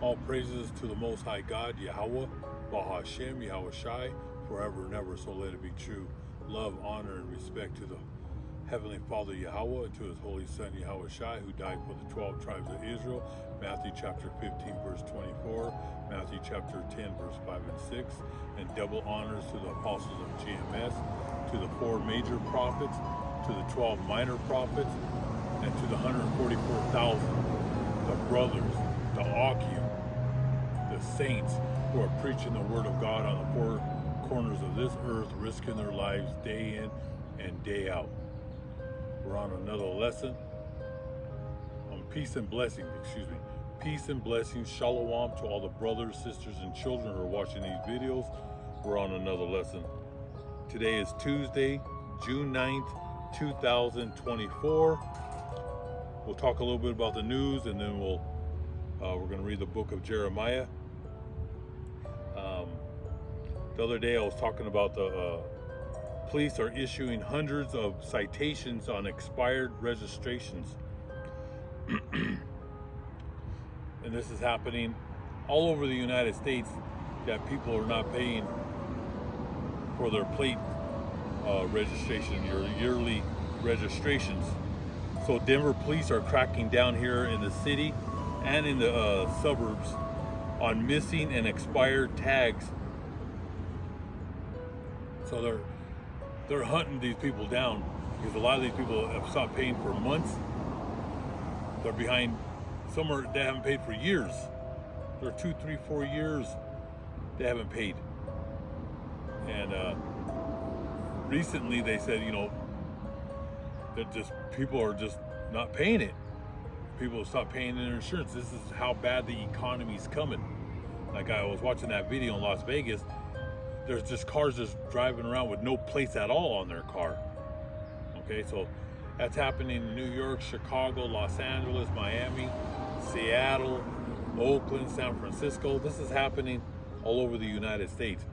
All praises to the Most High God, Yahawah, Bahashem, Yahweh Shai, forever and ever, so let it be true. Love, honor, and respect to the Heavenly Father Yahawah, and to His Holy Son Yahweh Shai, who died for the 12 tribes of Israel. Matthew chapter 15, verse 24, Matthew chapter 10, verse 5 and 6, and double honors to the apostles of GMS, to the 4 major prophets, to the 12 minor prophets, and to the 144,000, the brothers, the Akim, the saints who are preaching the word of God on the 4 corners of this earth, risking their lives day in and day out. We're on another lesson on peace and blessings, peace and blessings. Shalom to all the brothers, sisters, and children who are watching these videos. We're on another lesson. Today is Tuesday, June 9th, 2024. We'll talk a little bit about the news, and then we're going to read the book of Jeremiah. The other day I was talking about the police are issuing hundreds of citations on expired registrations. And this is happening all over the United States, that people are not paying for their plate registration, your yearly registrations. So Denver police are cracking down here in the city and in the suburbs on missing and expired tags. So they're hunting these people down, because a lot of these people have stopped paying for months. They're behind. Some they haven't paid for years. They're 2, 3, 4 years they haven't paid. And recently they said, that people are just not paying it. People have stopped paying their insurance. This is how bad the economy's coming. Like, I was watching that video in Las Vegas. There's just cars just driving around with no plates at all on their car. Okay, so that's happening in New York, Chicago, Los Angeles, Miami, Seattle, Oakland, San Francisco. This is happening all over the United States.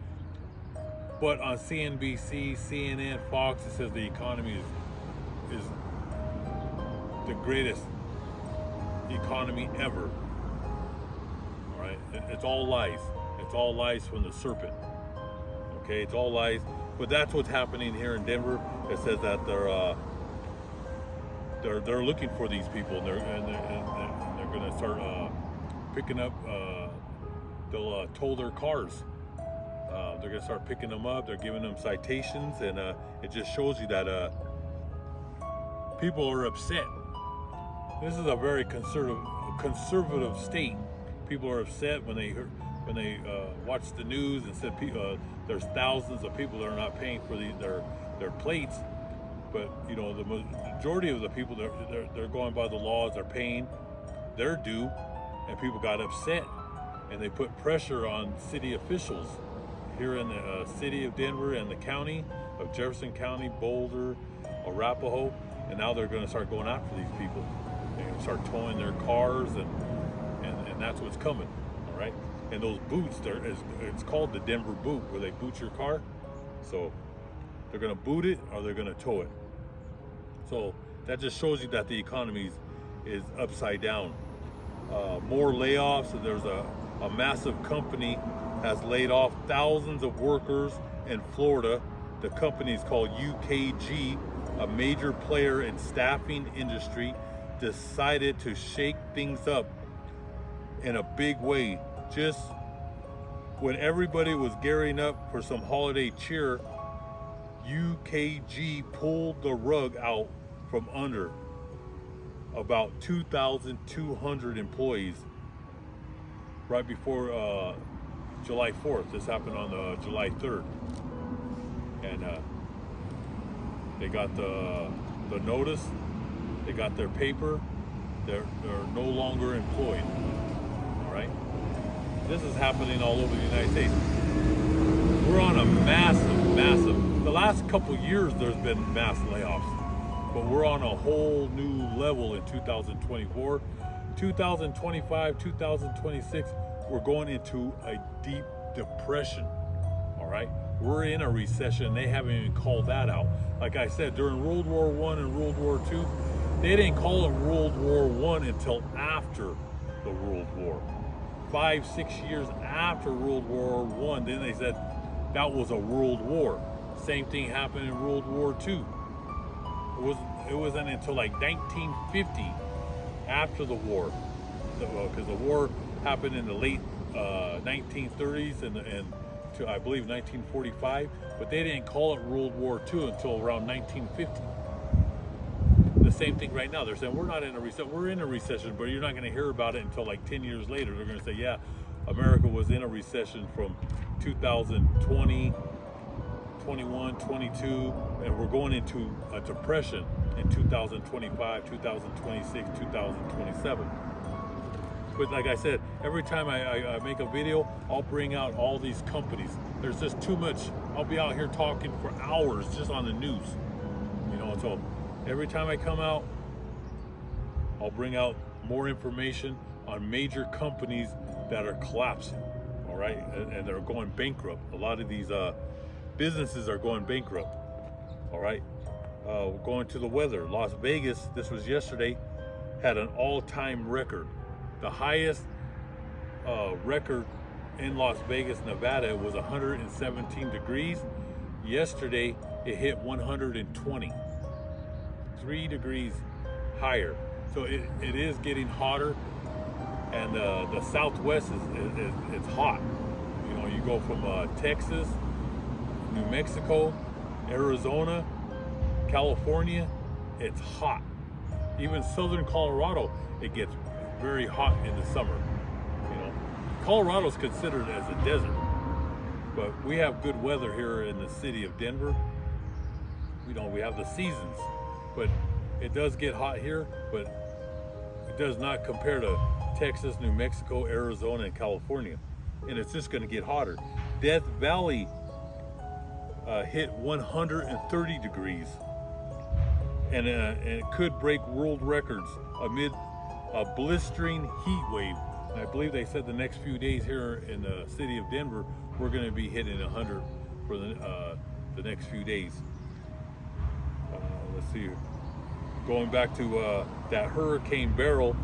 But on CNBC, CNN, Fox, it says the economy is the greatest economy ever. All right, it's all lies. It's all lies from the serpent. Okay, it's all lies. But that's what's happening here in Denver. It says that they're looking for these people, and they're going to start picking up. They'll tow their cars. They're going to start picking them up. They're giving them citations, and it just shows you that people are upset. This is a very conservative state. People are upset when they watch the news and said there's thousands of people that are not paying for their plates. But the majority of the people, they're going by the laws. They're paying their due, and people got upset, and they put pressure on city officials here in the city of Denver and the county of Jefferson County, Boulder, Arapahoe, and now they're going to start going after these people. They're going to start towing their cars, and that's what's coming. All right, and those boots, it's called the Denver boot, where they boot your car. So they're going to boot it, or they're going to tow it. So that just shows you that the economy is upside down. More layoffs. So there's a massive company has laid off thousands of workers in Florida. The company is called UKG, a major player in staffing industry, decided to shake things up in a big way. Just when everybody was gearing up for some holiday cheer, UKG pulled the rug out from under about 2,200 employees right before July 4th. This happened on July 3rd. And they got the notice, they got their paper, they're no longer employed. All right? This is happening all over the United States. We're on a massive, the last couple years there's been mass layoffs, but we're on a whole new level in 2024. 2025, 2026, we're going into a deep depression. All right? We're in a recession. They haven't even called that out. Like I said, during World War I and World War II, they didn't call it World War I until after the World War. 5-6 years after World War One. Then they said that was a world war. Same thing happened in World War Two. It wasn't until like 1950, after the war, because the war happened in the late 1930s and to, I believe, 1945, but they didn't call it World War II until around 1950. The same thing right now. They're saying we're not in a recession. We're in a recession, but you're not going to hear about it until like 10 years later. They're going to say, yeah, America was in a recession from 2020, 21, 22, and we're going into a depression in 2025, 2026, 2027. But like I said, every time I make a video, I'll bring out all these companies. There's just too much. I'll be out here talking for hours just on the news, you know. So every time I come out, I'll bring out more information on major companies that are collapsing, all right, and they're going bankrupt. A lot of these businesses are going bankrupt, all right. Going to the weather, Las Vegas, this was yesterday, had an all-time record. The highest record in Las Vegas, Nevada was 117 degrees. Yesterday, it hit 120, 3 degrees higher. So it is getting hotter, and the Southwest is hot. You know, you go from Texas, New Mexico, Arizona, California, it's hot. Even southern Colorado, it gets very hot in the summer. You know, Colorado's considered as a desert, but we have good weather here in the city of Denver. We have the seasons, but it does get hot here, but it does not compare to Texas, New Mexico, Arizona, and California. And it's just going to get hotter. Death Valley hit 130 degrees, and it could break world records amid a blistering heat wave. And I believe they said the next few days here in the city of Denver, we're going to be hitting 100 for the next few days. Let's see. Going back to that Hurricane Beryl,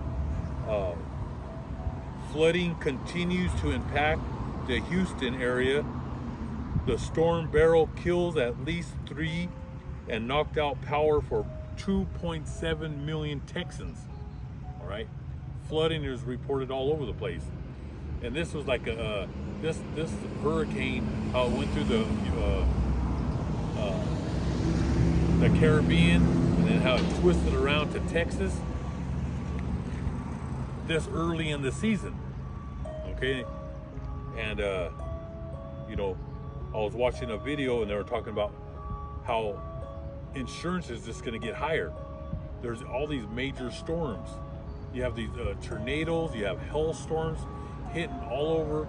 flooding continues to impact the Houston area. The storm Beryl kills at least 3 and knocked out power for 2.7 million Texans. All right, flooding is reported all over the place, and this was like this hurricane went through the Caribbean, and then how it twisted around to Texas this early in the season. Okay, and you know, I was watching a video and they were talking about how insurance is just going to get higher. There's all these major storms. You have these tornadoes, you have hailstorms hitting all over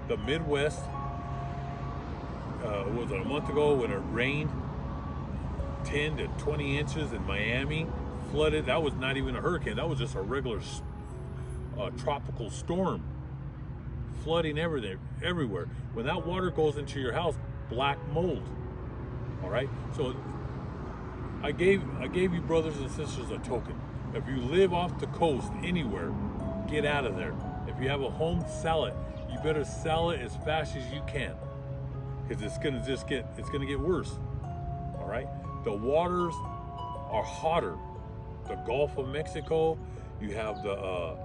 the Midwest. Was it a month ago when it rained 10 to 20 inches in Miami, flooded? That was not even a hurricane, that was just a regular tropical storm, flooding everywhere. When that water goes into your house, black mold. All right, so I gave you brothers and sisters a token. If you live off the coast anywhere, get out of there. If you have a home, sell it. You better sell it as fast as you can, because it's gonna get worse. All right, the waters are hotter. The Gulf of Mexico, you have the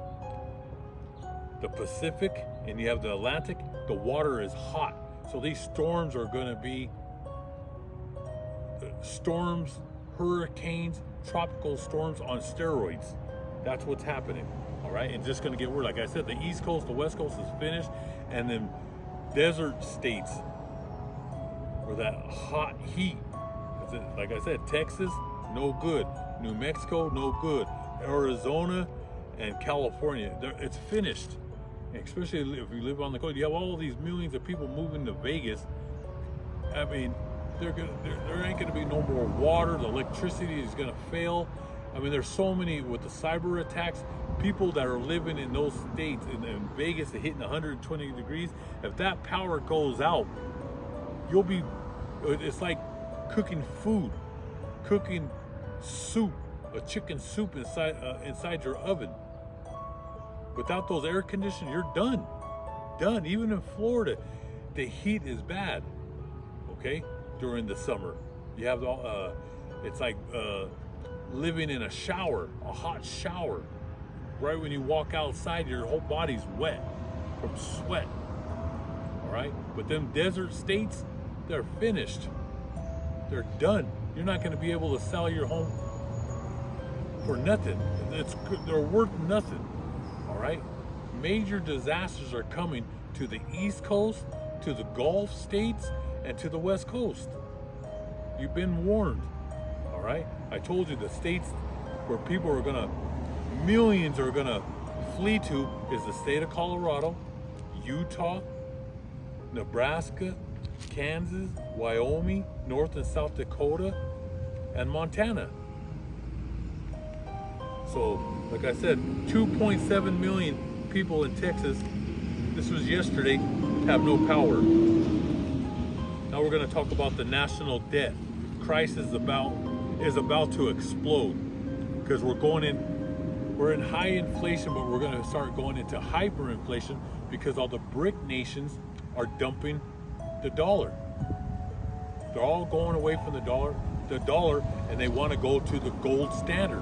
Pacific, and you have the Atlantic. The water is hot, so these storms are going to be storms, hurricanes, tropical storms on steroids. That's what's happening. All right, and just going to get worse. Like I said, the East Coast, the West Coast is finished, and then desert states where that hot heat. Like I said, Texas, no good. New Mexico, no good. Arizona and California, it's finished. Especially if you live on the coast, you have all these millions of people moving to Vegas. I mean, there ain't going to be no more water. The electricity is going to fail. I mean, there's so many with the cyber attacks. People that are living in those states, in Vegas, hitting 120 degrees. If that power goes out, it's like cooking food, cooking soup, a chicken soup inside your oven. Without those air conditioners, you're done. Done. Even in Florida, the heat is bad. Okay, during the summer, you have it's like living in a shower, a hot shower. Right when you walk outside, your whole body's wet from sweat. All right, but them desert states, they're finished. They're done. You're not going to be able to sell your home for nothing. They're worth nothing. All right, major disasters are coming to the East Coast, to the Gulf states, and to the West Coast. You've been warned. All right, I told you the states where people are gonna, millions are gonna flee to is the state of Colorado, Utah, Nebraska, Kansas, Wyoming, North and South Dakota, and Montana. So, like I said, 2.7 million people in Texas, this was yesterday, have no power. Now we're going to talk about the national debt. Crisis is about to explode because we're in high inflation, but we're going to start going into hyperinflation because all the BRIC nations are dumping the dollar. They're all going away from the dollar, and they want to go to the gold standard,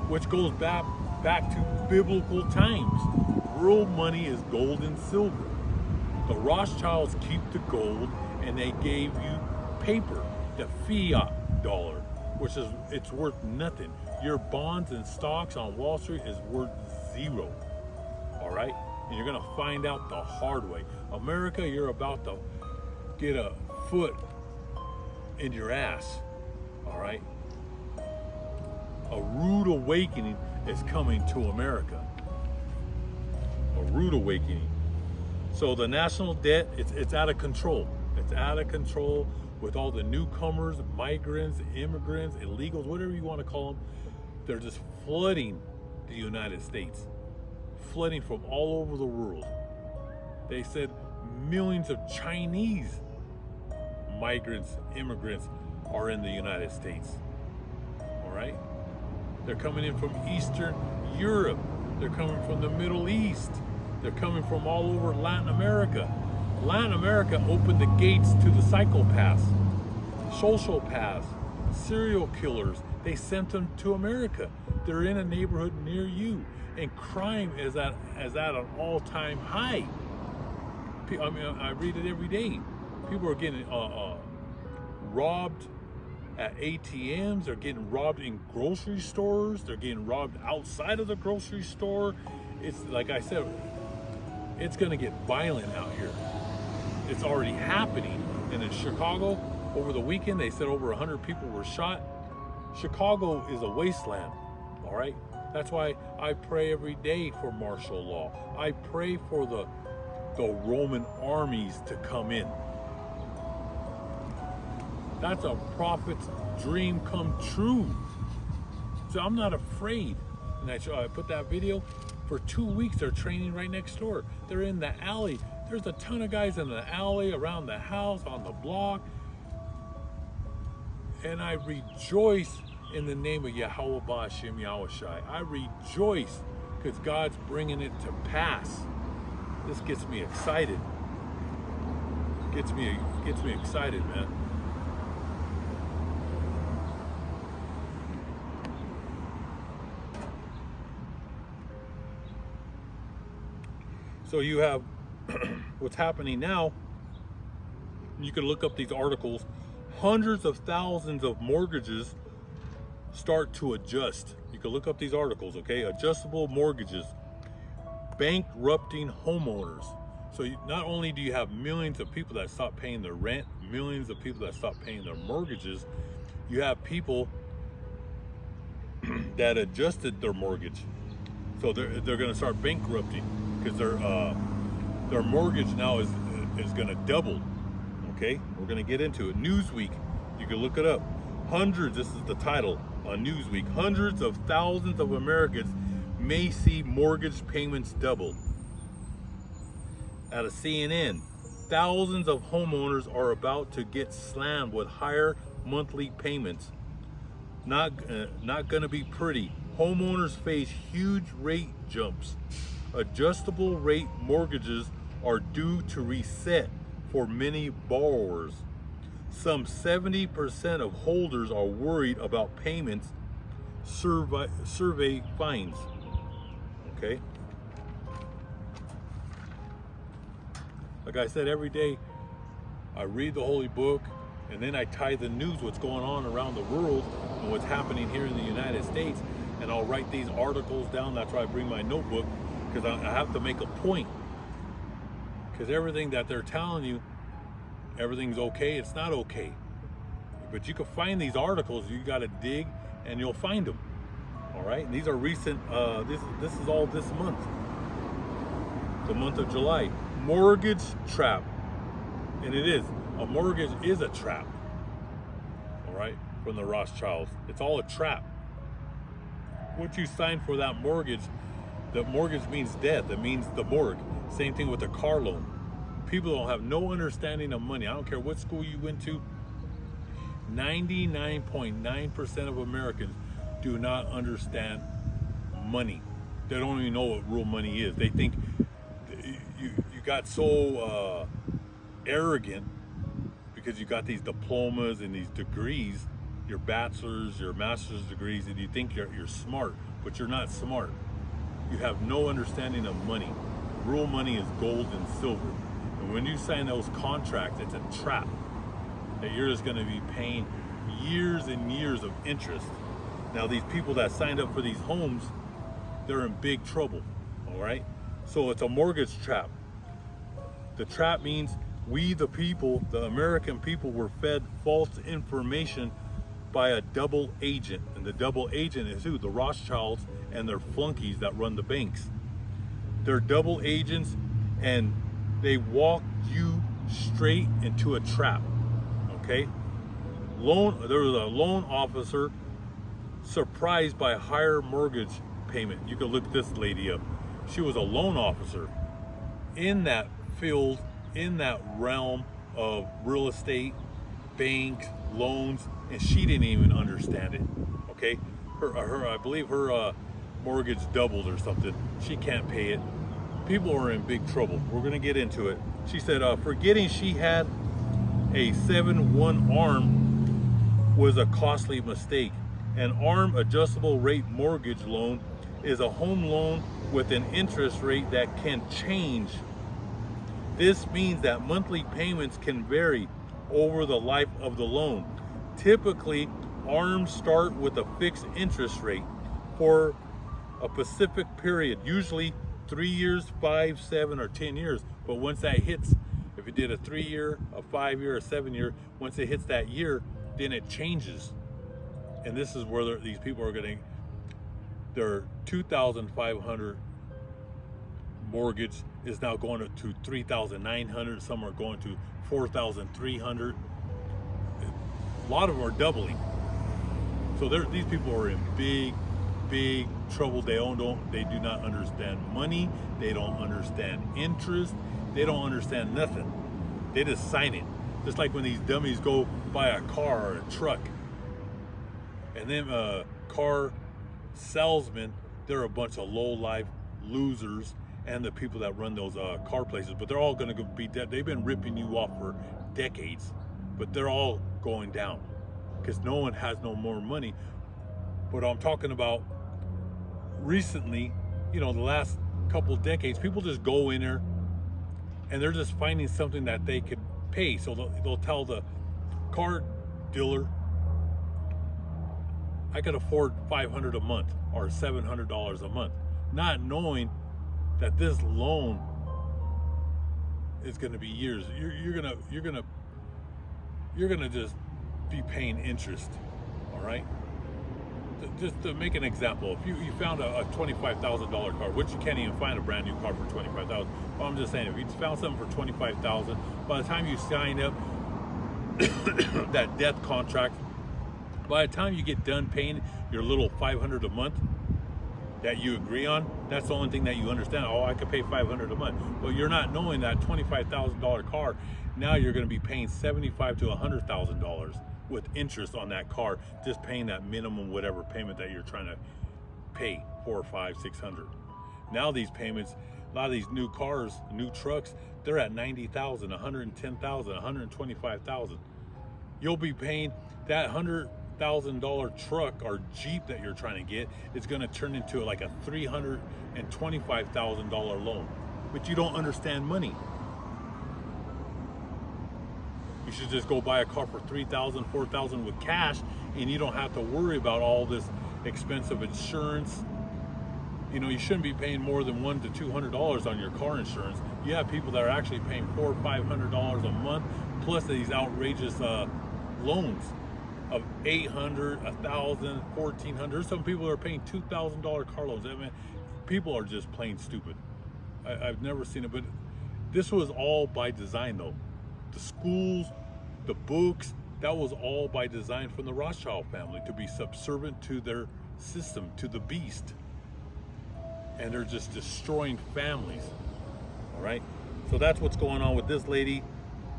which goes back to biblical times. World money is gold and silver. The Rothschilds keep the gold, and they gave you paper, the fiat dollar, which is it's worth nothing. Your bonds and stocks on Wall Street is worth zero. All right, and you're gonna find out the hard way. America, you're about to get a foot in your ass. All right, a rude awakening is coming to America. A rude awakening. So the national debt, it's out of control. It's out of control with all the newcomers, migrants, immigrants, illegals, whatever you want to call them. They're just flooding the United States, flooding from all over the world. They said millions of Chinese migrants, immigrants are in the United States. All right? They're coming in from Eastern Europe. They're coming from the Middle East. They're coming from all over Latin America. Latin America opened the gates to the psychopaths, sociopaths, serial killers. They sent them to America. They're in a neighborhood near you, and crime is at an all-time high. I mean, I read it every day. People are getting robbed at ATMs. They're getting robbed in grocery stores. They're getting robbed outside of the grocery store. It's like I said, it's going to get violent out here. It's already happening. And in Chicago, over the weekend, they said over 100 people were shot. Chicago is a wasteland, all right? That's why I pray every day for martial law. I pray for the Roman armies to come in. That's a prophet's dream come true. So I'm not afraid. And I put that video. For 2 weeks, they're training right next door. They're in the alley. There's a ton of guys in the alley, around the house, on the block. And I rejoice in the name of Yahawah Ba'Shem Yahushai. I rejoice because God's bringing it to pass. This gets me excited. Gets me excited, man. So you have what's happening now. You can look up these articles. Hundreds of thousands of mortgages start to adjust. You can look up these articles, okay? Adjustable mortgages bankrupting homeowners. So not only do you have millions of people that stop paying their rent, millions of people that stop paying their mortgages, you have people that adjusted their mortgage. So they're going to start bankrupting because their mortgage now is going to double. Okay, we're going to get into it. Newsweek, you can look it up. This is the title on Newsweek. Hundreds of thousands of Americans may see mortgage payments double. Out of CNN, thousands of homeowners are about to get slammed with higher monthly payments. Not going to be pretty. Homeowners face huge rate jumps. adjustable rate mortgages are due to reset for many borrowers. Some 70% of holders are worried about payments, survey finds. Okay? Like I said, every day I read the Holy Book, and then I tie the news, what's going on around the world and what's happening here in the United States, and I'll write these articles down. That's why I bring my notebook, because I have to make a point. Because everything that they're telling you, everything's okay, it's not okay. But you can find these articles, you got to dig and you'll find them. All right, and these are recent, this is all this month, the month of July. Mortgage trap. And it is, a mortgage is a trap. All right, from the Rothschilds. It's all a trap. Once you sign for that mortgage, the mortgage means death. It means the morgue. Same thing with a car loan. People don't have no understanding of money. I don't care what school you went to. 99.9% of Americans do not understand money. They don't even know what real money is. They think you got so arrogant because you got these diplomas and these degrees, your bachelor's, your master's degrees, and you think you're smart, but you're not smart. You have no understanding of money. Real money is gold and silver. And when you sign those contracts, it's a trap that you're just going to be paying years and years of interest. Now, these people that signed up for these homes, they're in big trouble, all right? So it's a mortgage trap. The trap means we, the people, the American people, were fed false information by a double agent. And the double agent is who? The Rothschilds and their flunkies that run the banks. They're double agents, and they walk you straight into a trap. Okay? There was a loan officer surprised by a higher mortgage payment. You can look this lady up. She was a loan officer in that field, in that realm of real estate, banks, loans, and she didn't even understand it. Okay? I believe her mortgage doubled or something. She can't pay it. People are in big trouble. We're gonna get into it. She said, forgetting she had a 7-1 ARM was a costly mistake. An ARM adjustable rate mortgage loan is a home loan with an interest rate that can change. This means that monthly payments can vary over the life of the loan. Typically, ARMs start with a fixed interest rate for a specific period, usually 3 years, 5, 7, or 10 years. But once that hits, if you did a 3-year, a 5-year, a 7-year, once it hits that year, then it changes. And this is where these people are getting their $2,500 mortgage is now going to $3,900. Some are going to $4,300. A lot of them are doubling. So these people are in big trouble. They do not understand money. They don't understand interest. They don't understand nothing. They just sign it. Just like when these dummies go buy a car or a truck, and then car salesmen, they're a bunch of low-life losers, and the people that run those car places, but they're all going to be dead. They've been ripping you off for decades, but they're all going down because no one has no more money. But I'm talking about recently, the last couple decades, people just go in there and they're just finding something that they could pay. So they'll tell the car dealer, I could afford $500 a month or $700 a month, not knowing that this loan is going to be years. You're gonna just be paying interest. All right. Just to make an example, if you found a $25,000 car, which you can't even find a brand new car for $25,000. Well, I'm just saying, if you found something for $25,000, by the time you sign up that death contract, by the time you get done paying your little $500 a month that you agree on, that's the only thing that you understand. Oh, I could pay $500 a month. But you're not knowing that $25,000 car, now you're going to be paying $75,000 to $100,000 with interest on that car, just paying that minimum whatever payment that you're trying to pay, $400, $500, $600. Now these payments, A lot of these new cars, new trucks, they're at 90,000, 110,000, 125,000. You'll be paying that $100,000 truck or Jeep that you're trying to get is going to turn into like a $325,000 loan. But you don't understand money. You should just go buy a car for $3,000, $4,000 with cash, and you don't have to worry about all this expensive insurance. You know, you shouldn't be paying more than $100 to $200 on your car insurance. You have people that are actually paying $400 or $500 a month, plus these outrageous loans of $800, $1,000, $1,400. Some people are paying $2,000 car loans. I mean, people are just plain stupid. I've never seen it, but this was all by design, though. The schools, the books, that was all by design from the Rothschild family to be subservient to their system, to the beast. And they're just destroying families. All right, so that's what's going on with this lady.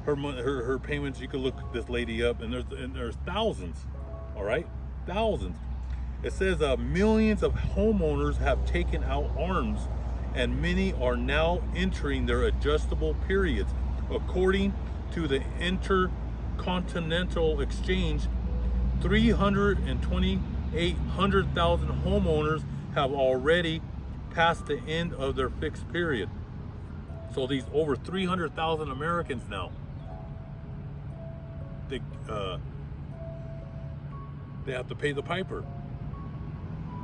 Her payments, you can look this lady up, and there's thousands. All right, thousands. It says millions of homeowners have taken out arms, and many are now entering their adjustable periods. According to the Intercontinental Exchange, 328,000 homeowners have already passed the end of their fixed period. So these over 300,000 Americans now, they have to pay the piper.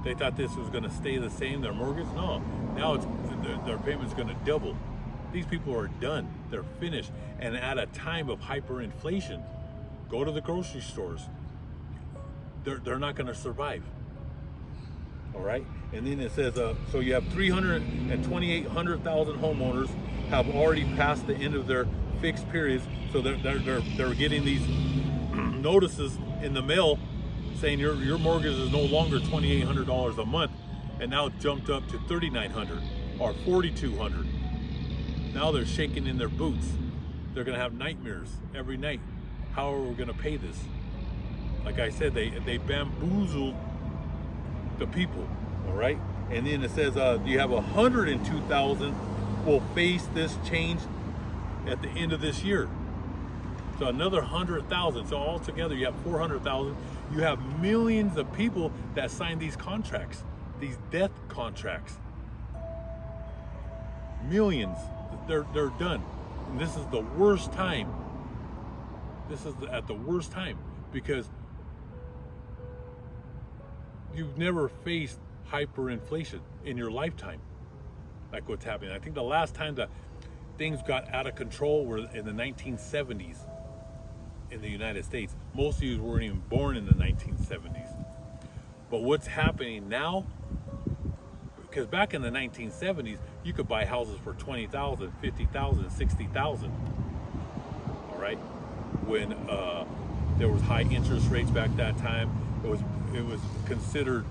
They thought this was going to stay the same, their mortgage. No, now their payment's going to double. These people are done. They're finished. And at a time of hyperinflation, go to the grocery stores. They're not going to survive. All right. And then it says, so you have 328,000 homeowners have already passed the end of their fixed periods. So they're getting these notices in the mail saying your mortgage is no longer $2,800 a month, and now it's jumped up to $3,900 or $4,200. Now they're shaking in their boots. They're gonna have nightmares every night. How are we gonna pay this? Like I said, they bamboozled the people, all right? And then it says you have 102,000 will face this change at the end of this year. So another 100,000. So altogether you have 400,000. You have millions of people that sign these contracts, these death contracts. Millions. They're done. And this is the worst time. This is at the worst time, because you've never faced hyperinflation in your lifetime like what's happening. I think the last time that things got out of control were in the 1970s in the United States. Most of you weren't even born in the 1970s. But what's happening now, because back in the 1970s, you could buy houses for $20,000, $50,000, $60,000. All right, when there was high interest rates back that time, it was considered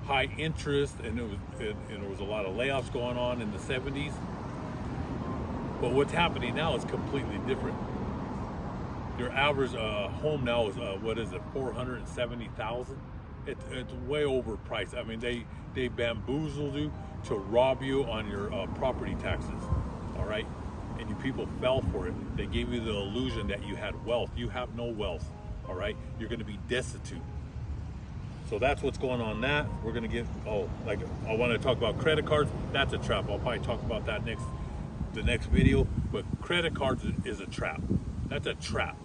high interest, and there was a lot of layoffs going on in the 70s. But what's happening now is completely different. Your average home now is what is it, $470,000? It's way overpriced. I mean, they bamboozled you to rob you on your property taxes, all right? And you people fell for it. They gave you the illusion that you had wealth. You have no wealth, all right? You're gonna be destitute. So that's what's going on. That we're gonna get, like I wanna talk about credit cards. That's a trap. I'll probably talk about that the next video, but credit cards is a trap. That's a trap,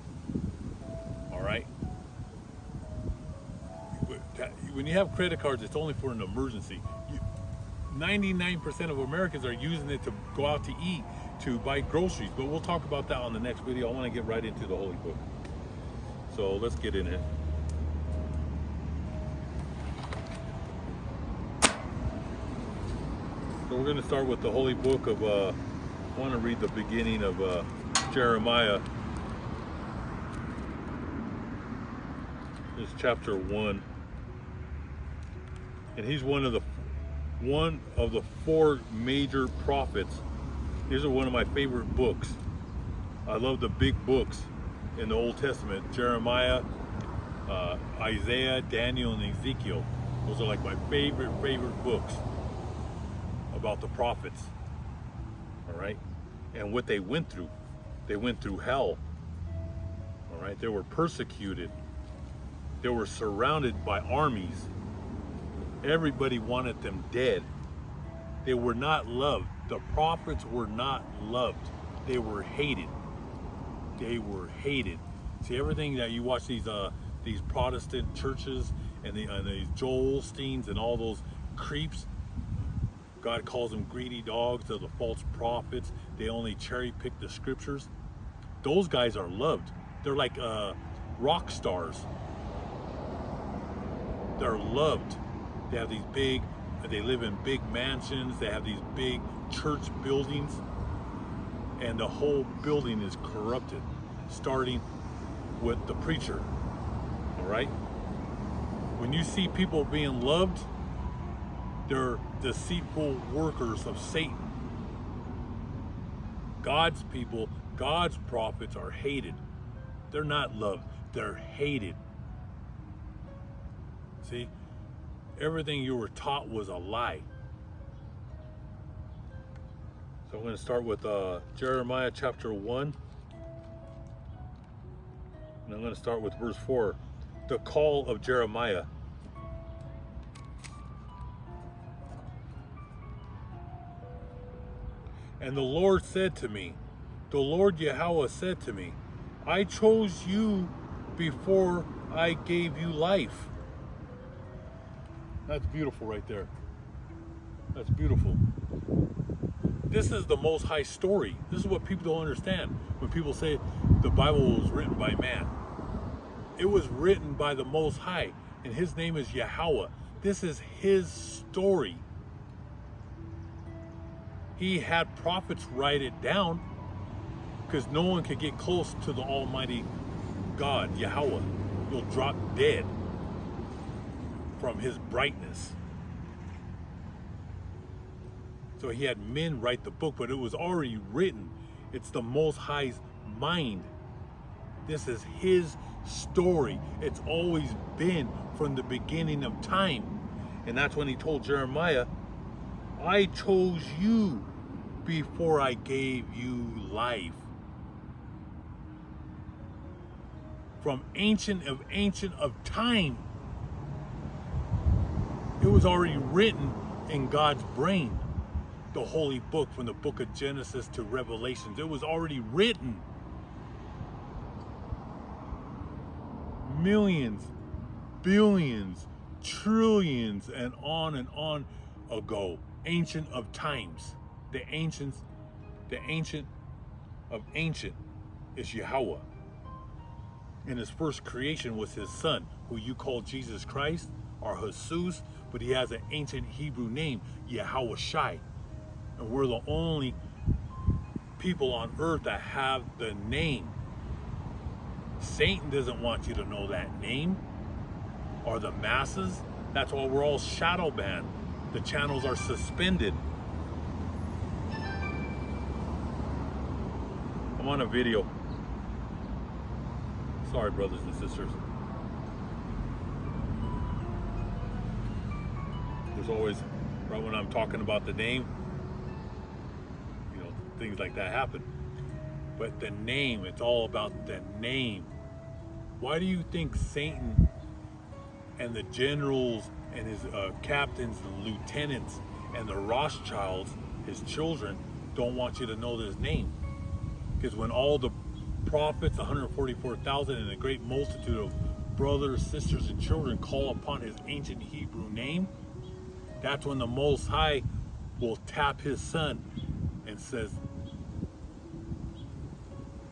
all right? When you have credit cards, it's only for an emergency. 99% of Americans are using it to go out to eat, to buy groceries, but we'll talk about that on the next video. I want to get right into the Holy Book. So let's get in it. So we're going to start with the Holy Book of, I want to read the beginning of Jeremiah. This is chapter 1. And he's one of the four major prophets. These are one of my favorite books. I love the big books in the Old Testament: Jeremiah, Isaiah, Daniel, and Ezekiel. Those are like my favorite books about the prophets. all right? And what they went through hell, all right? They were persecuted. They were surrounded by armies. Everybody wanted them dead. They were not loved. The prophets were not loved. They were hated. They were hated. See, everything that you watch these Protestant churches and these Joel Osteens and all those creeps, God calls them greedy dogs. They're the false prophets. They only cherry pick the scriptures. Those guys are loved. They're like rock stars. They're loved. They have they live in big mansions. They have these big church buildings. And the whole building is corrupted, starting with the preacher, all right? When you see people being loved, they're deceitful workers of Satan. God's people, God's prophets are hated. They're not loved, they're hated. See, everything you were taught was a lie. So I'm going to start with Jeremiah chapter 1. And I'm going to start with verse 4. The call of Jeremiah. And the Lord said to me, the Lord Yahawah said to me, I chose you before I gave you life. That's beautiful right there. That's beautiful. This is the Most High story. This is what people don't understand when people say the Bible was written by man. It was written by the Most High, and his name is Yahawah. This is his story. He had prophets write it down because no one could get close to the Almighty God, Yahawah. You'll drop dead from his brightness. So he had men write the book, but it was already written. It's the Most High's mind. This is his story. It's always been from the beginning of time. And that's when he told Jeremiah, I chose you before I gave you life. From ancient of time. It was already written in God's brain. The holy book, from the book of Genesis to Revelations, it was already written. Millions, billions, trillions, and on ago. Ancient of times. The ancient of ancient is Yahawah. And his first creation was his son, who you call Jesus Christ or Jesus, but he has an ancient Hebrew name, Yahawah Shai. And we're the only people on earth that have the name. Satan doesn't want you to know that name, or the masses. That's why we're all shadow banned. The channels are suspended. I'm on a video. Sorry, brothers and sisters. There's always, right when I'm talking about the name, things like that happen. But the name, it's all about the name. Why do you think Satan and the generals and his captains and lieutenants and the Rothschilds, his children, don't want you to know his name? Because when all the prophets, 144,000, and a great multitude of brothers, sisters, and children call upon his ancient Hebrew name, that's when the Most High will tap his son and says,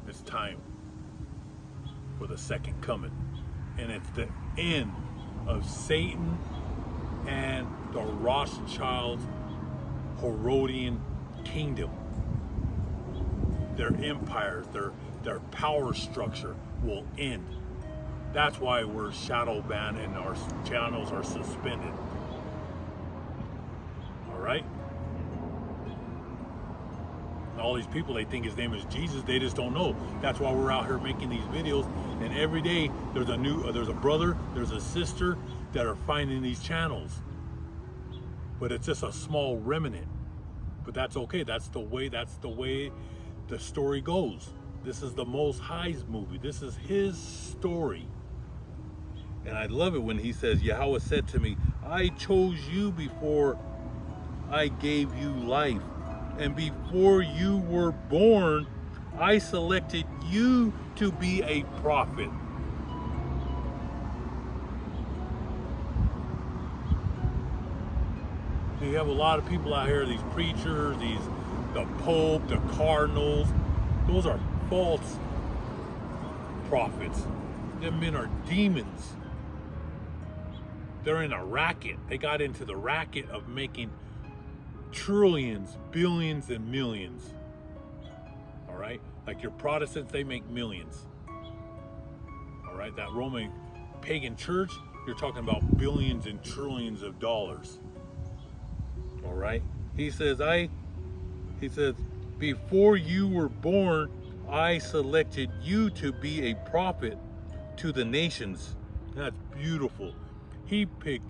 it's time for the second coming. And it's the end of Satan and the Rothschilds Herodian kingdom. Their empires, their power structure will end. That's why we're shadow banned and our channels are suspended. All right? All these people, they think his name is Jesus. They just don't know. That's why we're out here making these videos. And every day there's a brother, there's a sister that are finding these channels. But it's just a small remnant. But that's okay. That's the way the story goes. This is the Most High's movie. This is his story. And I love it when he says, Yahweh said to me, I chose you before I gave you life. And before you were born, I selected you to be a prophet. You have a lot of people out here, these preachers, the Pope, the cardinals. Those are false prophets. Them men are demons. They're in a racket. They got into the racket of making trillions, billions, and millions. All right? Like your Protestants, they make millions. All right? That Roman pagan church, you're talking about billions and trillions of dollars. All right? He says, before you were born, I selected you to be a prophet to the nations. That's beautiful. He picked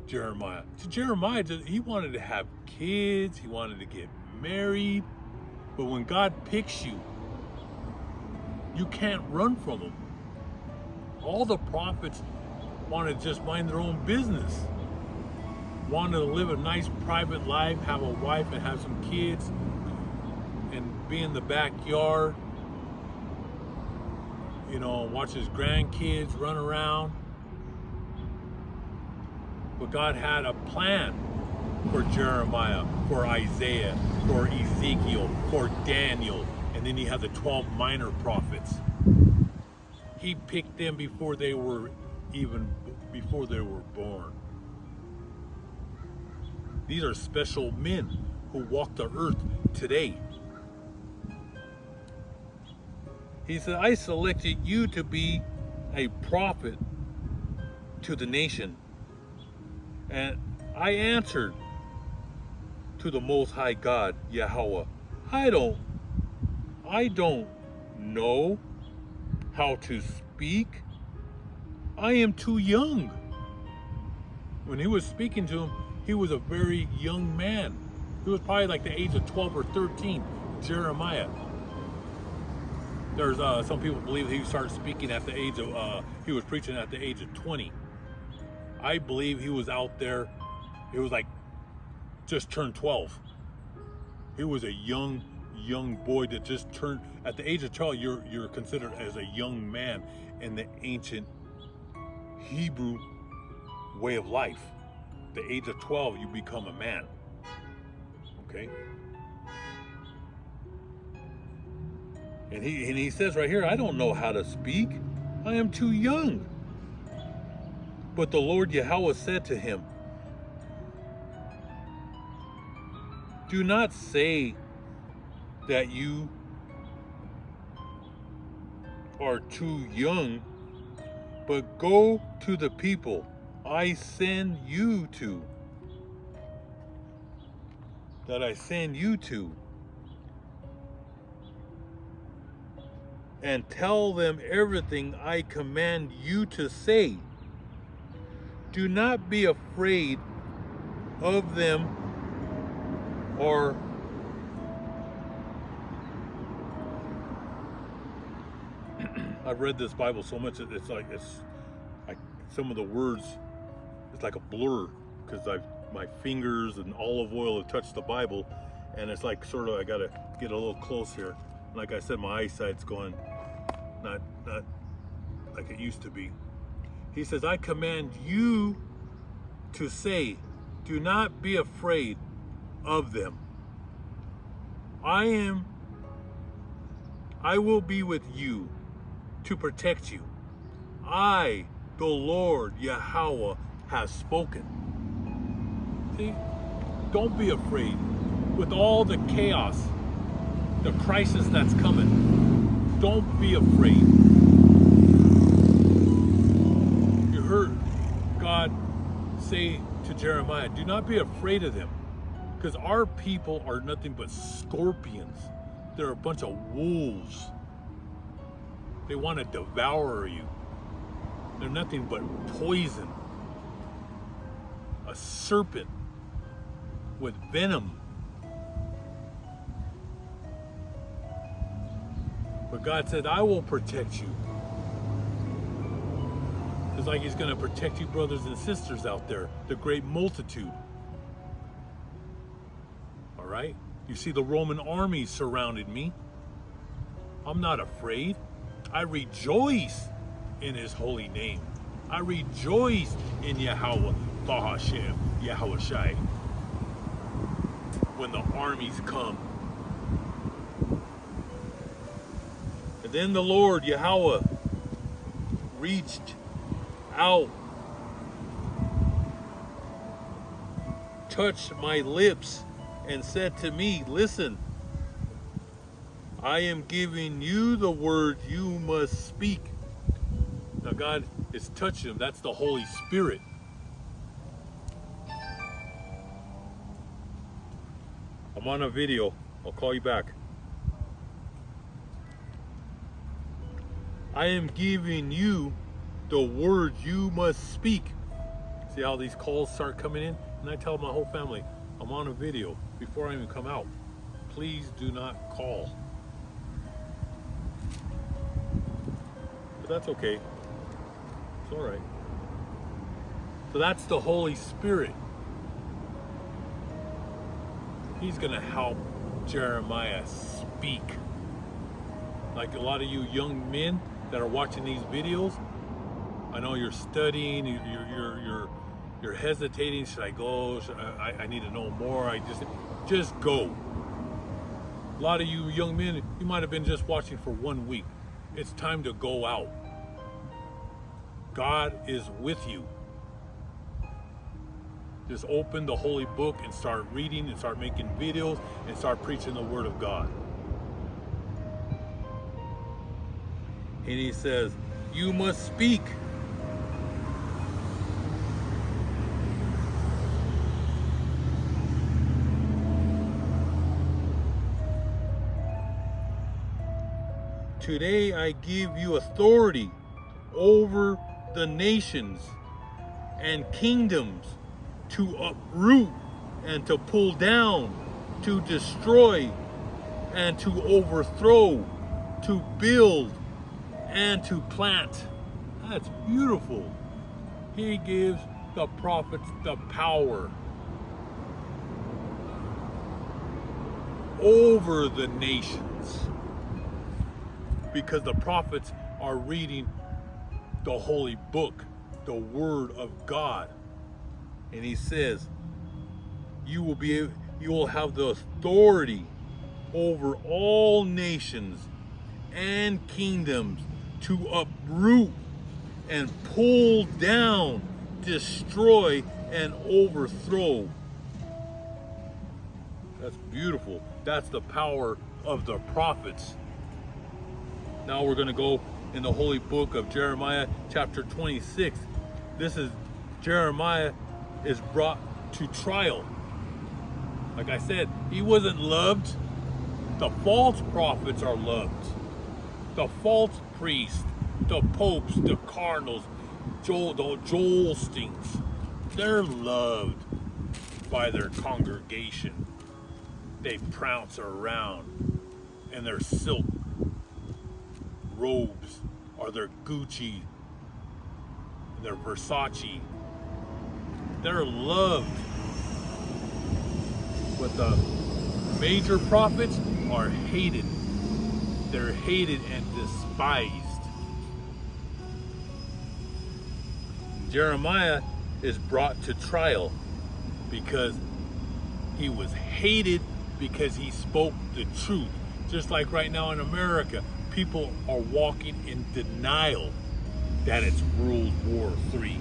Jeremiah. So Jeremiah, he wanted to have kids. He wanted to get married. But when God picks you, you can't run from him. All the prophets wanted to just mind their own business. Wanted to live a nice private life, have a wife and have some kids, and be in the backyard, you know, watch his grandkids run around. But God had a plan for Jeremiah, for Isaiah, for Ezekiel, for Daniel, and then he had the 12 minor prophets. He picked them before they were born. These are special men who walk the earth today. He said, I selected you to be a prophet to the nation. And I answered to the Most High God, Yahweh, I don't know how to speak. I am too young. When he was speaking to him, he was a very young man. He was probably like the age of 12 or 13, Jeremiah. There's some people believe he started speaking at the age of, he was preaching at the age of 20. I believe he was out there, it was like just turned 12. He was a young boy that just turned, at the age of 12, you're considered as a young man in the ancient Hebrew way of life. The age of 12, you become a man. Okay? And he says right here, I don't know how to speak. I am too young. But the Lord Yahweh said to him, do not say that you are too young, but go to the people I send you to, and tell them everything I command you to say. Do not be afraid of them, or I've read this Bible so much it's like some of the words, it's like a blur, because my fingers and olive oil have touched the Bible, and it's like sort of I gotta get a little close here. Like I said, my eyesight's going not like it used to be. He says, I command you to say, do not be afraid of them. I will be with you to protect you. I, the Lord Yahweh, has spoken. See? Don't be afraid. With all the chaos, the crisis that's coming, don't be afraid. You heard God say to Jeremiah, do not be afraid of them, because our people are nothing but scorpions. They're a bunch of wolves. They want to devour you. They're nothing but poison. A serpent with venom. But God said, I will protect you. It's like he's going to protect you, brothers and sisters out there, the great multitude. All right? You see, the Roman army surrounded me. I'm not afraid. I rejoice in his holy name. I rejoice in Yahawah, Bahashem, Yahweh Shai. When the armies come. And then the Lord, Yahawah, reached out, touched my lips, and said to me, listen, I am giving you the word you must speak. Now God is touching him. That's the Holy Spirit. I'm on a video. I'll call you back. I am giving you the word you must speak. See how these calls start coming in? And I tell my whole family, I'm on a video before I even come out. Please do not call. But that's okay. It's all right. So that's the Holy Spirit. He's going to help Jeremiah speak. Like a lot of you young men that are watching these videos, I know you're studying, you're hesitating. Should I go? I need to know more. Just go. A lot of you young men, you might have been just watching for 1 week. It's time to go out. God is with you. Just open the holy book and start reading and start making videos and start preaching the word of God. And he says, you must speak. Today I give you authority over the nations and kingdoms to uproot and to pull down, to destroy and to overthrow, to build and to plant. That's beautiful. He gives the prophets the power over the nations, because the prophets are reading the holy book, the word of God. And he says, you will have the authority over all nations and kingdoms to uproot and pull down, destroy and overthrow. That's beautiful. That's the power of the prophets. Now we're going to go in the holy book of Jeremiah chapter 26. This is Jeremiah is brought to trial. Like I said, he wasn't loved. The false prophets are loved. The false priests, the popes, the cardinals, the Joelstings, they're loved by their congregation. They prounce around in their silk robes or their Gucci, their Versace. They're loved. But the major prophets are hated. They're hated and despised. Jeremiah is brought to trial because he was hated because he spoke the truth. Just like right now in America, people are walking in denial that it's World War III.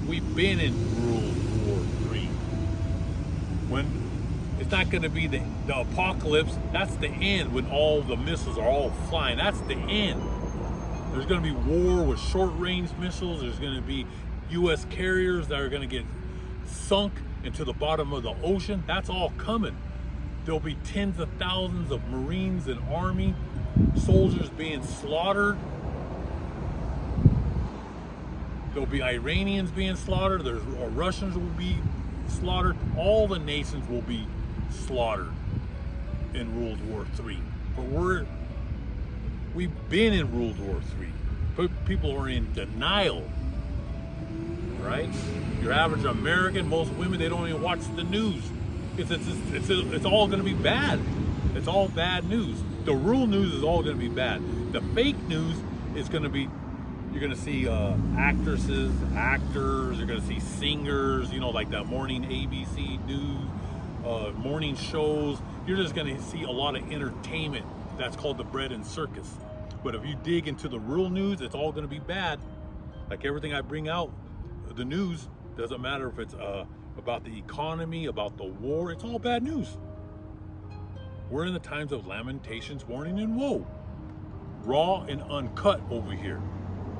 We've been in World War III. When it's not going to be the apocalypse, that's the end. When all the missiles are all flying, that's the end. There's going to be war with short-range missiles. There's going to be U.S. carriers that are going to get sunk into the bottom of the ocean. That's all coming. There'll be tens of thousands of Marines and Army soldiers being slaughtered. There'll be Iranians being slaughtered. Russians will be slaughtered. All the nations will be slaughtered in World War III. But we're We've been in World War III. People are in denial, right? Your average American, most women, they don't even watch the news. It's all going to be bad. It's all bad news. The real news is all going to be bad. The fake news is going to be, you're going to see actresses, actors, you're going to see singers, you know, like that morning ABC news, morning shows. You're just going to see a lot of entertainment. That's called the bread and circus. But if you dig into the real news, it's all going to be bad. Like everything I bring out, the news, doesn't matter if it's about the economy, about the war, it's all bad news. We're in the times of lamentations, warning, and woe. Raw and uncut over here.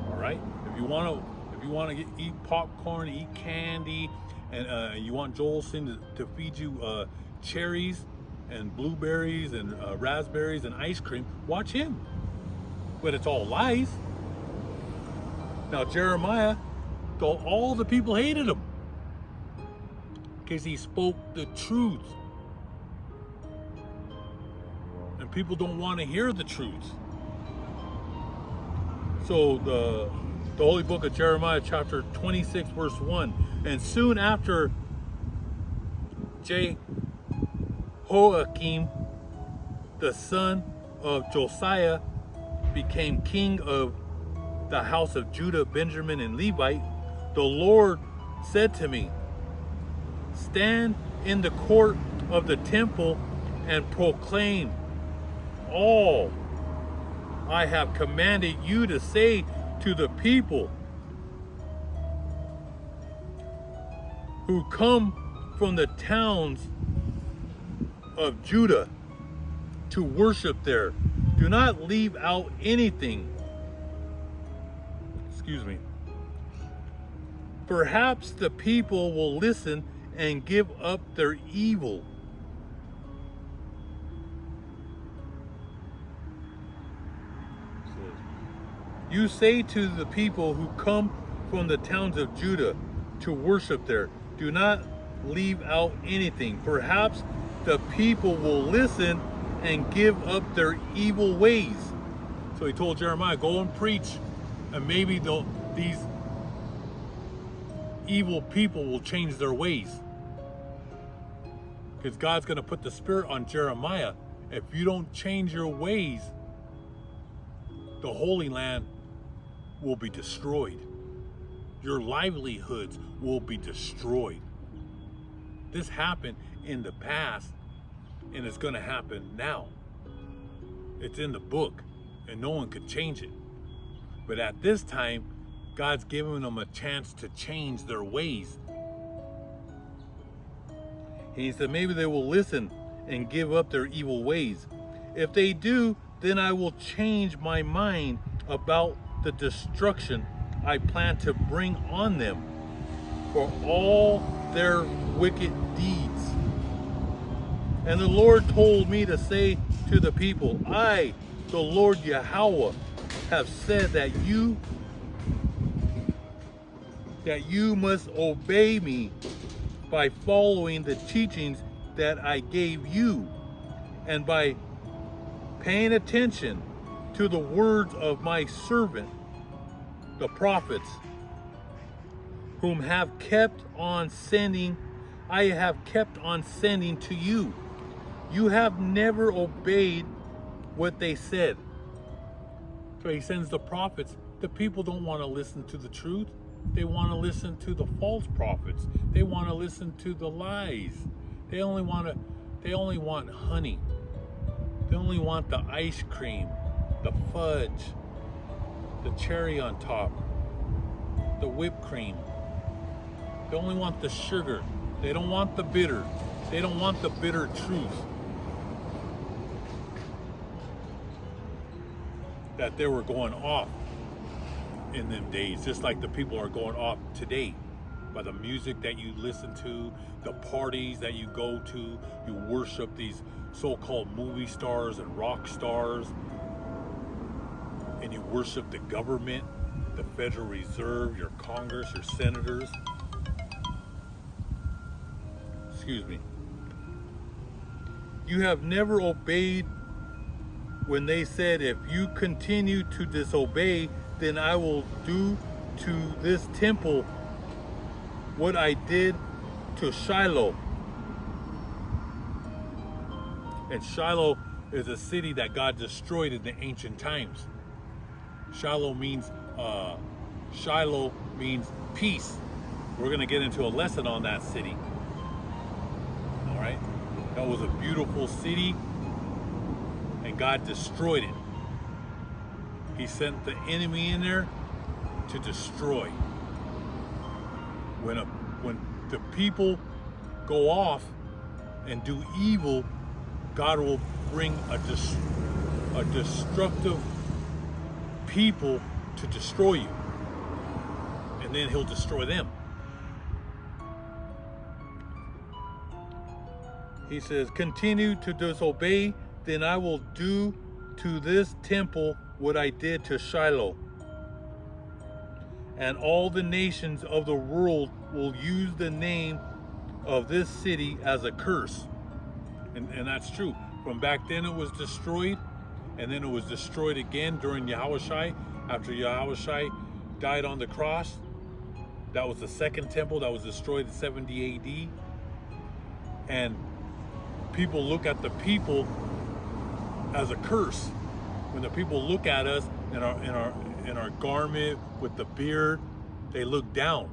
All right. If you want to eat popcorn, eat candy, and you want Joelson to feed you cherries and blueberries and raspberries and ice cream, watch him. But it's all lies. Now Jeremiah, all the people hated him because he spoke the truth. And people don't want to hear the truth. So the Holy Book of Jeremiah, chapter 26, verse 1. And soon after Jehoiakim, the son of Josiah, became king of the house of Judah, Benjamin, and Levite, the Lord said to me, stand in the court of the temple and proclaim all I have commanded you to say to the people who come from the towns of Judah to worship there. Do not leave out anything. Excuse me. Perhaps the people will listen and give up their evil. You say to the people who come from the towns of Judah to worship there, do not leave out anything. Perhaps the people will listen and give up their evil ways. So he told Jeremiah, go and preach, and maybe these evil people will change their ways. Because God's going to put the Spirit on Jeremiah. If you don't change your ways, the Holy Land will be destroyed. Your livelihoods will be destroyed. This happened in the past, and it's going to happen now. It's in the book, and no one could change it. But at this time, God's giving them a chance to change their ways. And he said, maybe they will listen and give up their evil ways. If they do, then I will change my mind about the destruction I plan to bring on them for all their wicked deeds. And the Lord told me to say to the people, I, the Lord Yahawah, have said that you must obey me by following the teachings that I gave you and by paying attention to the words of my servant, the prophets, whom I have kept on sending to you. You have never obeyed what they said. So he sends the prophets. The people don't want to listen to the truth. They want to listen to the false prophets. They want to listen to the lies. They only want honey. They only want the ice cream, the fudge, the cherry on top, the whipped cream. They only want the sugar. They don't want the bitter. They don't want the bitter truth that they were going off in them days, just like the people are going off today by the music that you listen to, the parties that you go to. You worship these so-called movie stars and rock stars, and you worship the government, the Federal Reserve, your Congress, your senators. Excuse me. You have never obeyed when they said, if you continue to disobey, then I will do to this temple what I did to Shiloh. And Shiloh is a city that God destroyed in the ancient times. Shiloh means peace. We're going to get into a lesson on that city. All right? That was a beautiful city, and God destroyed it. He sent the enemy in there to destroy. When the people go off and do evil, God will bring a destructive people to destroy you, and then he'll destroy them. He says, continue to disobey, then I will do to this temple what I did to Shiloh. And all the nations of the world will use the name of this city as a curse. And that's true. From back then it was destroyed, and then it was destroyed again during Yahawashi. After Yahawashi died on the cross, that was the second temple that was destroyed in 70 AD. And people look at the people as a curse. When the people look at us in our garment with the beard, they look down.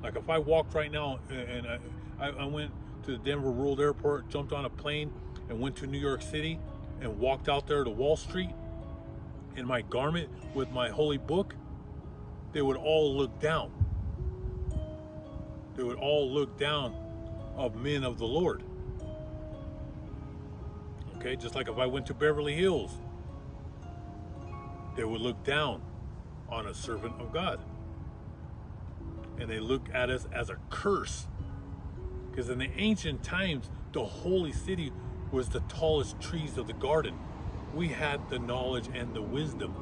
Like if I walked right now and I went to the Denver World Airport, jumped on a plane and went to New York City and walked out there to Wall Street in my garment with my holy book, they would all look down. They would all look down of men of the Lord. Okay, just like if I went to Beverly Hills, they would look down on a servant of God. And they look at us as a curse. Because in the ancient times, the holy city was the tallest trees of the garden. We had the knowledge and the wisdom.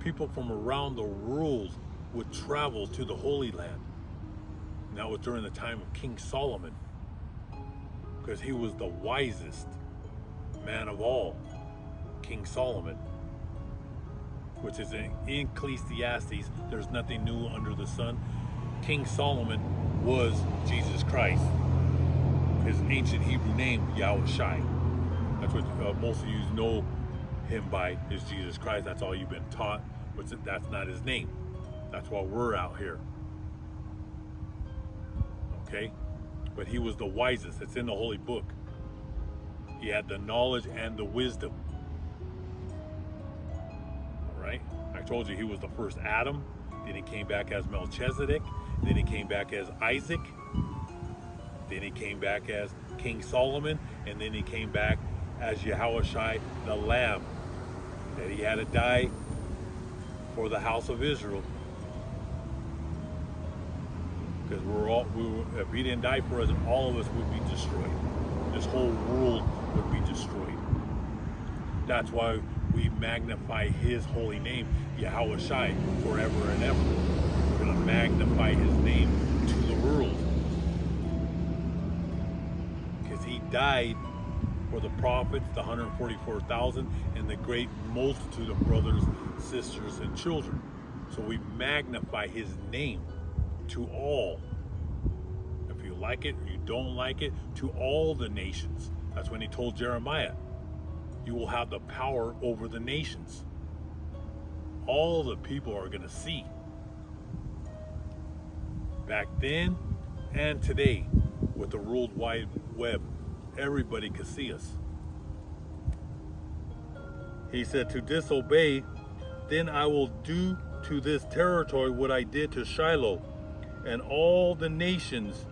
People from around the world would travel to the Holy Land. And that was during the time of King Solomon, because he was the wisest man of all, King Solomon, which is in Ecclesiastes. There's nothing new under the sun. King Solomon was Jesus Christ. His ancient Hebrew name, Yahawashi. That's what most of you know him by, is Jesus Christ. That's all you've been taught, but that's not his name. That's why we're out here. Okay? But he was the wisest. It's in the holy book. He had the knowledge and the wisdom. All right? I told you he was the first Adam. Then he came back as Melchizedek. Then he came back as Isaac. Then he came back as King Solomon. And then he came back as Yahawashi, the Lamb, that he had to die for the house of Israel. Because if he didn't die for us, all of us would be destroyed. This whole world would be destroyed. That's why we magnify his holy name, Yahawashi, forever and ever. We're going to magnify his name to the world. Because he died for the prophets, the 144,000, and the great multitude of brothers, sisters, and children. So we magnify his name to all. If you like it or you don't like it, to all the nations. That's when he told Jeremiah, you will have the power over the nations. All the people are going to see. Back then and today, with the World Wide Web, everybody could see us. He said, to disobey, then I will do to this territory what I did to Shiloh, and all the nations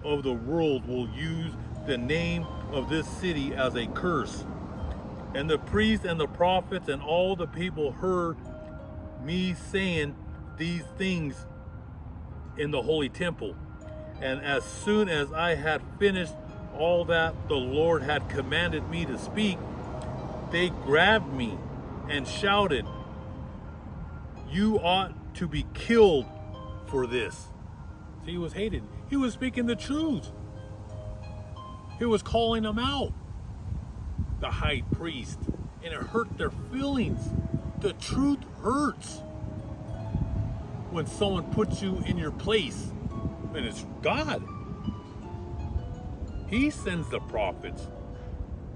of the world will use the name of this city as a curse. And the priests and the prophets and all the people heard me saying these things in the holy temple. And as soon as I had finished all that the Lord had commanded me to speak, they grabbed me and shouted, you ought to be killed for this. See, he was hated. He was speaking the truth. He was calling them out. the high priest, and it hurt their feelings. The truth hurts when someone puts you in your place, and it's God. He sends the prophets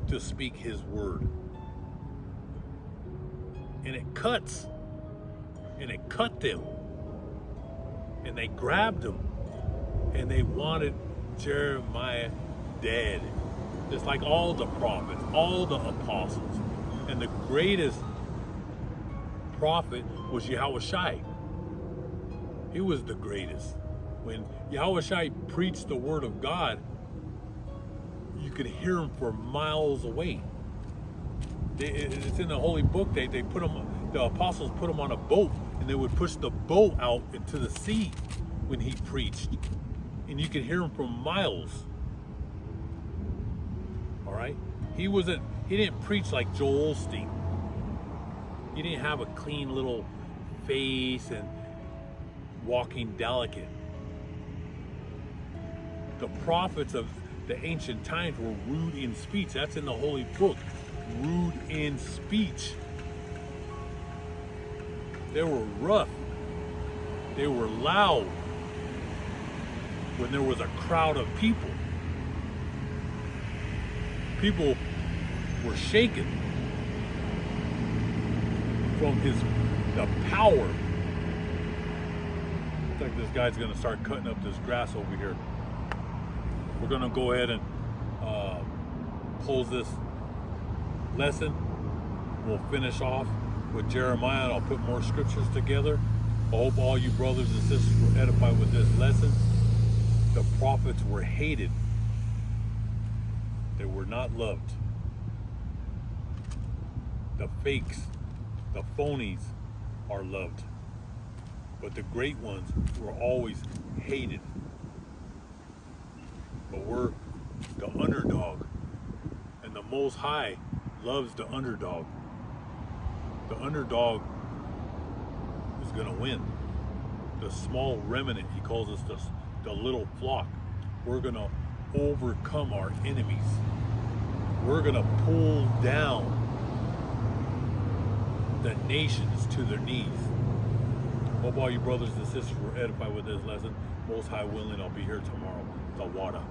to speak his word. And it cuts. And it cut them. And they grabbed him. And they wanted Jeremiah dead. Just like all the prophets, all the apostles. And the greatest prophet was Yahawashi. He was the greatest. When Yahawashi preached the word of God, you could hear him for miles away. It's in the holy book. They put him. The apostles put him on a boat, and they would push the boat out into the sea when he preached, and you could hear him from miles. All right, he didn't preach like Joel Osteen. He didn't have a clean little face and walking delicate. The prophets of the ancient times were rude in speech. That's in the holy book. Rude in speech. They were rough. They were loud when there was a crowd of people. People were shaken from the power. Looks like this guy's gonna start cutting up this grass over here. We're gonna go ahead and close this lesson. We'll finish off with Jeremiah, and I'll put more scriptures together. I hope all you brothers and sisters were edified with this lesson. The prophets were hated. They were not loved. The fakes, the phonies are loved. But the great ones were always hated. But we're the underdog. And the Most High loves the underdog. The underdog is going to win. The small remnant, he calls us the little flock. We're going to overcome our enemies. We're going to pull down the nations to their knees. Hope all you brothers and sisters were edified with this lesson. Most High willing, I'll be here tomorrow. Tawada.